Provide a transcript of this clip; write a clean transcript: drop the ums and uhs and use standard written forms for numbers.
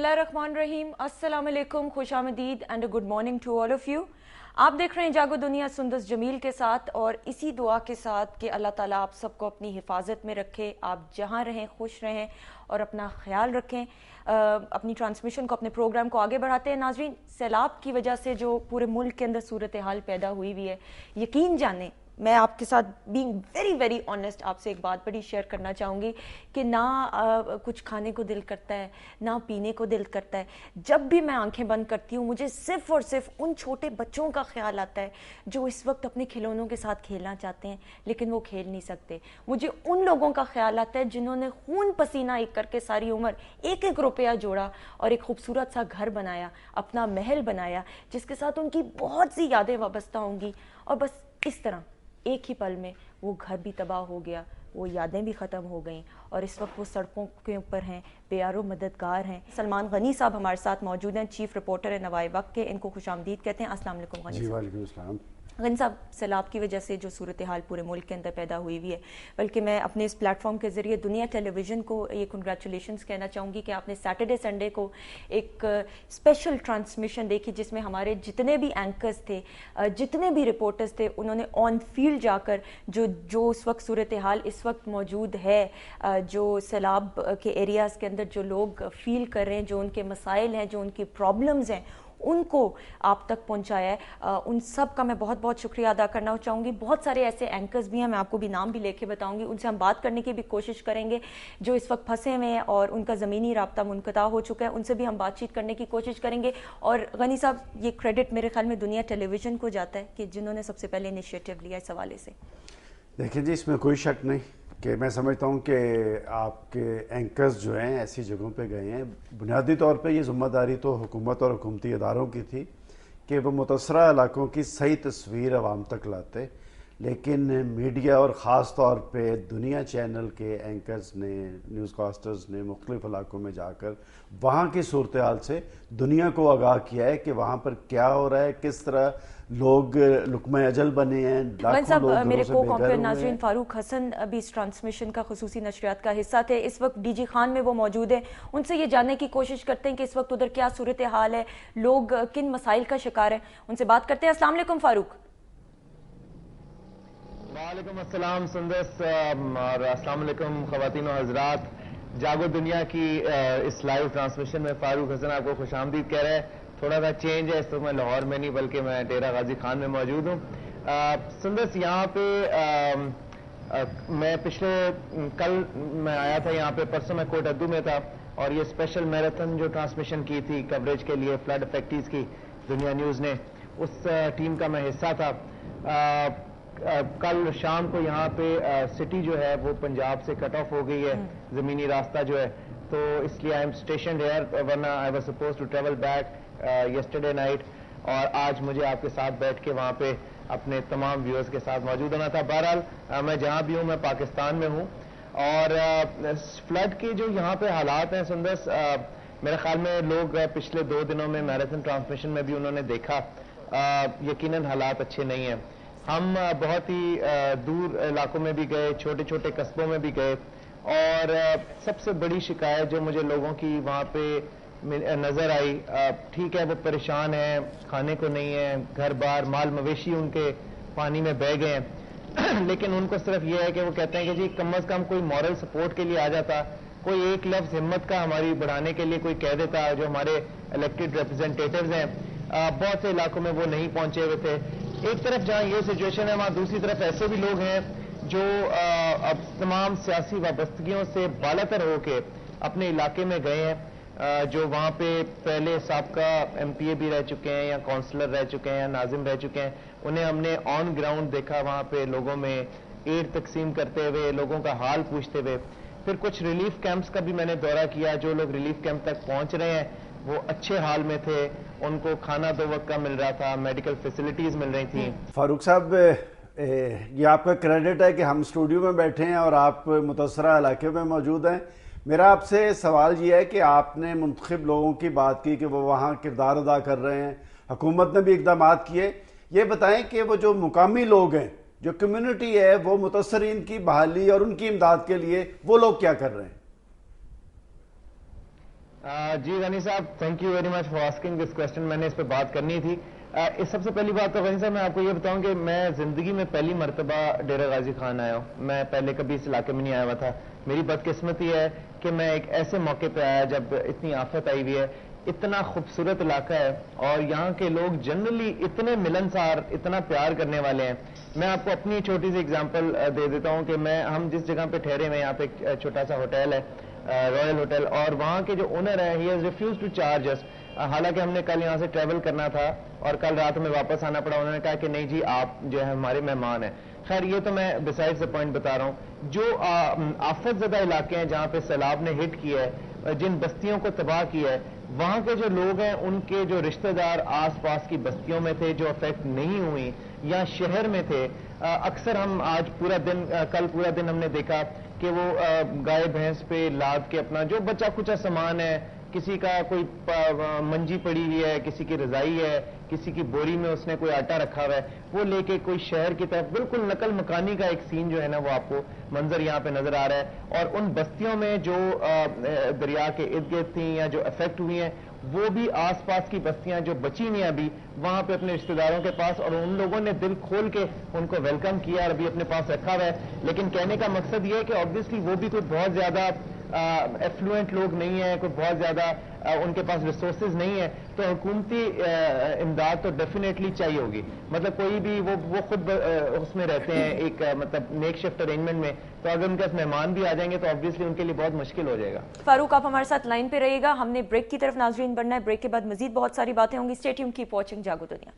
बिस्मिल्लाहिर्रहमानिर्रहीम, अस्सलाम वालेकुम, खुशामदीद and good morning to all of you. आप देख रहे हैं जागो दुनिया सुंदस जमील के साथ, और इसी दुआ के साथ कि अल्लाह ताला आप सबको अपनी हिफाजत में रखे, आप जहाँ रहें खुश रहें और अपना ख्याल रखें। अपनी ट्रांसमिशन को, अपने प्रोग्राम को आगे बढ़ाते हैं। नाजरीन, सैलाब की वजह से जो पूरे मुल्क के अंदर सूरत हाल पैदा हुई हुई है, यकीन जाने मैं आपके साथ बीइंग वेरी वेरी ऑनेस्ट आपसे एक बात बड़ी शेयर करना चाहूँगी कि ना कुछ खाने को दिल करता है, ना पीने को दिल करता है। जब भी मैं आंखें बंद करती हूँ, मुझे सिर्फ और सिर्फ उन छोटे बच्चों का ख्याल आता है जो इस वक्त अपने खिलौनों के साथ खेलना चाहते हैं लेकिन वो खेल नहीं सकते। मुझे उन लोगों का ख्याल आता है जिन्होंने खून पसीना एक करके सारी उम्र एक एक रुपया जोड़ा और एक खूबसूरत सा घर बनाया, अपना महल बनाया, जिसके साथ उनकी बहुत सी यादें वाबस्ता होंगी। और बस इस तरह एक ही पल में वो घर भी तबाह हो गया, वो यादें भी ख़त्म हो गईं, और इस वक्त वो सड़कों के ऊपर हैं, बेयारो मददगार हैं। सलमान गनी साहब हमारे साथ मौजूद हैं, चीफ रिपोर्टर है नवाए वक्त के। इनको खुशामदीद कहते हैं। अस्सलाम वालेकुम गनी साहब। वालेकुम अस्सलाम। गनी साहब, सैलाब की वजह से जो सूरत हाल पूरे मुल्क के अंदर पैदा हुई हुई है, बल्कि मैं अपने इस प्लेटफॉर्म के ज़रिए दुनिया टेलीविज़न को ये कंग्रेचुलेशंस कहना चाहूँगी कि आपने सैटरडे संडे को एक स्पेशल ट्रांसमिशन देखी जिसमें हमारे जितने भी एंकर्स थे, जितने भी रिपोर्टर्स थे, उन्होंने ऑन फील्ड जाकर जो उस वक्त सूरत हाल इस वक्त मौजूद है, जो सैलाब के एरियाज़ के अंदर जो लोग फील कर रहे हैं, जो उनके मसाइल हैं, जो उनकी प्रॉब्लम्स हैं, उनको आप तक पहुंचाया है। उन सब का मैं बहुत बहुत शुक्रिया अदा करना चाहूँगी। बहुत सारे ऐसे एंकर्स भी हैं, मैं आपको भी नाम भी लेके बताऊंगी, उनसे हम बात करने की भी कोशिश करेंगे जो इस वक्त फंसे हुए हैं और उनका ज़मीनी राब्ता मुनक़ता हो चुका है, उनसे भी हम बातचीत करने की कोशिश करेंगे। और गनी साहब, ये क्रेडिट मेरे ख्याल में दुनिया टेलीविज़न को जाता है कि जिन्होंने सबसे पहले इनिशिएटिव लिया इस हवाले से। देखिए जी, इसमें कोई शक नहीं कि मैं समझता हूँ कि आपके एंकर्स जो हैं ऐसी जगहों पे गए हैं। बुनियादी तौर पे ये ज़िम्मेदारी तो हुकूमत और हुकूमती इदारों की थी कि वो मुतअस्सरा इलाकों की सही तस्वीर आवाम तक लाते, लेकिन मीडिया और ख़ास तौर पे दुनिया चैनल के एंकर्स ने, न्यूज़ कास्टर्स ने मुख्तलिफ इलाकों में जाकर वहाँ की सूरत हाल से दुनिया को आगाह किया है कि वहाँ पर क्या हो रहा है, किस तरह लोग लुकमा अजल बने हैं, लाखों लोग मेरे को बेघर हुए नाज़रीन हैं। फारूक हसन अभी इस ट्रांसमिशन का खुसूसी नशरियात का हिस्सा थे। इस वक्त डीजी खान में वो मौजूद है। उनसे ये जानने की कोशिश करते हैं कि इस वक्त उधर क्या सूरत हाल है, लोग किन मसाइल का शिकार है। उनसे बात करते हैं। अस्सलाम वालेकुम फारूक। वालेकुम अस्सलाम सुंदस, और अस्सलाम वालेकुम ख़वातीन और हज़रात। जागो दुनिया की इस लाइव ट्रांसमिशन में फारूक हसन आपको खुशामदीद कह रहे हैं। थोड़ा सा चेंज है, इस वक्त मैं लाहौर में नहीं बल्कि मैं डेरा गाजी खान में मौजूद हूँ। सुंदस, यहाँ पे मैं कल मैं आया था यहाँ पे, परसों मैं कोटद्दू में था, और ये स्पेशल मैराथन जो ट्रांसमिशन की थी कवरेज के लिए फ्लड इफेक्टीज की दुनिया न्यूज़ ने, उस टीम का मैं हिस्सा था। कल शाम को यहाँ पे सिटी जो है वो पंजाब से कट ऑफ हो गई है, ज़मीनी रास्ता जो है, तो इसलिए आई एम स्टेशन हेयर, वरना I was suppose to travel back yesterday night, और आज मुझे आपके साथ बैठ के वहाँ पे अपने तमाम व्यूअर्स के साथ मौजूद होना था। बहरहाल मैं जहाँ भी हूँ, मैं पाकिस्तान में हूँ, और फ्लड के जो यहाँ पे हालात हैं सुंदर, मेरे ख्याल में लोग पिछले 2 दिनों में मैराथन ट्रांसमिशन में भी उन्होंने देखा, यकीनन हालात अच्छे नहीं हैं। हम बहुत ही दूर इलाकों में भी गए, छोटे छोटे कस्बों में भी गए, और सबसे बड़ी शिकायत जो मुझे लोगों की वहाँ पे नजर आई, ठीक है वो परेशान है, खाने को नहीं है, घर बार माल मवेशी उनके पानी में बह गए हैं लेकिन उनको सिर्फ ये है कि वो कहते हैं कि जी कम अज कम कोई मॉरल सपोर्ट के लिए आ जाता, कोई एक लफ्ज हिम्मत का हमारी बढ़ाने के लिए कोई कह देता, जो हमारे इलेक्टेड रिप्रेजेंटेटिव्स हैं। बहुत से इलाकों में वो नहीं पहुंचे हुए थे। एक तरफ जहां ये सिचुएशन है, वहां दूसरी तरफ ऐसे भी लोग हैं जो अब तमाम सियासी वाबस्तगियों से बालातर होके अपने इलाके में गए हैं, जो वहाँ पे पहले साबका MPA भी रह चुके हैं, या काउंसलर रह चुके हैं, या नाजिम रह चुके हैं। उन्हें हमने ऑन ग्राउंड देखा, वहाँ पे लोगों में एड तकसीम करते हुए, लोगों का हाल पूछते हुए। फिर कुछ रिलीफ कैंप्स का भी मैंने दौरा किया, जो लोग रिलीफ कैंप तक पहुँच रहे हैं वो अच्छे हाल में थे, उनको खाना 2 वक्त का मिल रहा था, मेडिकल फैसिलिटीज मिल रही थी। फारूक साहब, ये आपका क्रेडिट है कि हम स्टूडियो में बैठे हैं और आप मुतअस्सरा इलाके में मौजूद हैं। मेरा आपसे सवाल ये है कि आपने मुंतखब लोगों की बात की कि वो वहाँ किरदार अदा कर रहे हैं, हुकूमत ने भी इक़दाम किए। ये बताएं कि वो जो मुकामी लोग हैं, जो कम्युनिटी है, वो मुतअस्सरीन की बहाली और उनकी इमदाद के लिए वो लोग क्या कर रहे हैं? جی غنی صاحب, thank you very much for asking this question. میں نے اس پہ بات کرنی تھی. سب سے پہلی بات تو غنی صاحب میں آپ کو یہ بتاؤں کہ میں زندگی میں پہلی مرتبہ ڈیرہ غازی خان آیا ہوں. میں پہلے کبھی اس علاقے میں نہیں آیا ہوا تھا. میری بدقسمتی ہے کہ میں ایک ایسے موقع پہ آیا جب اتنی آفت آئی ہوئی ہے. اتنا خوبصورت علاقہ ہے اور یہاں کے لوگ جنرلی اتنے ملنسار, اتنا پیار کرنے والے ہیں. میں آپ کو اپنی چھوٹی سی اگزامپل دے دیتا ہوں کہ ہم جس جگہ پہ ٹھہرے ہوئے, یہاں پہ ایک چھوٹا سا ہوٹل ہے, رائل ہوٹل, اور وہاں کے جو اونر ہے he has refused to charge us. حالانکہ ہم نے کل یہاں سے ٹریول کرنا تھا اور کل رات میں واپس آنا پڑا. انہوں نے کہا کہ نہیں جی آپ جو ہے ہمارے مہمان ہیں. خیر یہ تو میں بسائڈ دا پوائنٹ بتا رہا ہوں. جو آفت زدہ علاقے ہیں جہاں پہ سیلاب نے ہٹ کیا ہے, جن بستیوں کو تباہ کیا ہے, وہاں کے جو لوگ ہیں ان کے جو رشتہ دار آس پاس کی بستیوں میں تھے جو افیکٹ نہیں ہوئی یا شہر میں تھے, اکثر ہم آج پورا دن, کل پورا دن ہم نے دیکھا کہ وہ گائے بھینس پہ لاد کے اپنا جو بچا کچا سامان ہے, کسی کا کوئی منجی پڑی ہوئی ہے, کسی کی رضائی ہے, کسی کی بوری میں اس نے کوئی آٹا رکھا ہوا ہے, وہ لے کے کوئی شہر کی طرف, بالکل نقل مکانی کا ایک سین جو ہے نا وہ آپ کو منظر یہاں پہ نظر آ رہا ہے. اور ان بستیوں میں جو دریا کے ارد گرد تھیں یا جو افیکٹ ہوئی ہیں, وہ بھی آس پاس کی بستیاں جو بچی نہیں ابھی وہاں پہ اپنے رشتہ داروں کے پاس, اور ان لوگوں نے دل کھول کے ان کو ویلکم کیا اور ابھی اپنے پاس رکھا ہوا ہے. لیکن کہنے کا مقصد یہ ہے کہ آبویسلی وہ بھی کوئی بہت زیادہ ایفلوئنٹ لوگ نہیں ہیں, کوئی بہت زیادہ ان کے پاس ریسورسز نہیں ہے, تو حکومتی امداد تو ڈیفینیٹلی چاہیے ہوگی. مطلب کوئی بھی وہ خود اس میں رہتے ہیں ایک مطلب میک شفٹ ارینجمنٹ میں, تو اگر ان کے پاس مہمان بھی آ جائیں گے تو آبویسلی ان کے لیے بہت مشکل ہو جائے گا. فاروق آپ ہمارے ساتھ لائن پہ رہیے گا, ہم نے بریک کی طرف ناظرین بڑھنا ہے. بریک کے بعد مزید بہت ساری باتیں ہوں گی. اسٹے ٹیونڈ, کیپ واچنگ جاگو دنیا.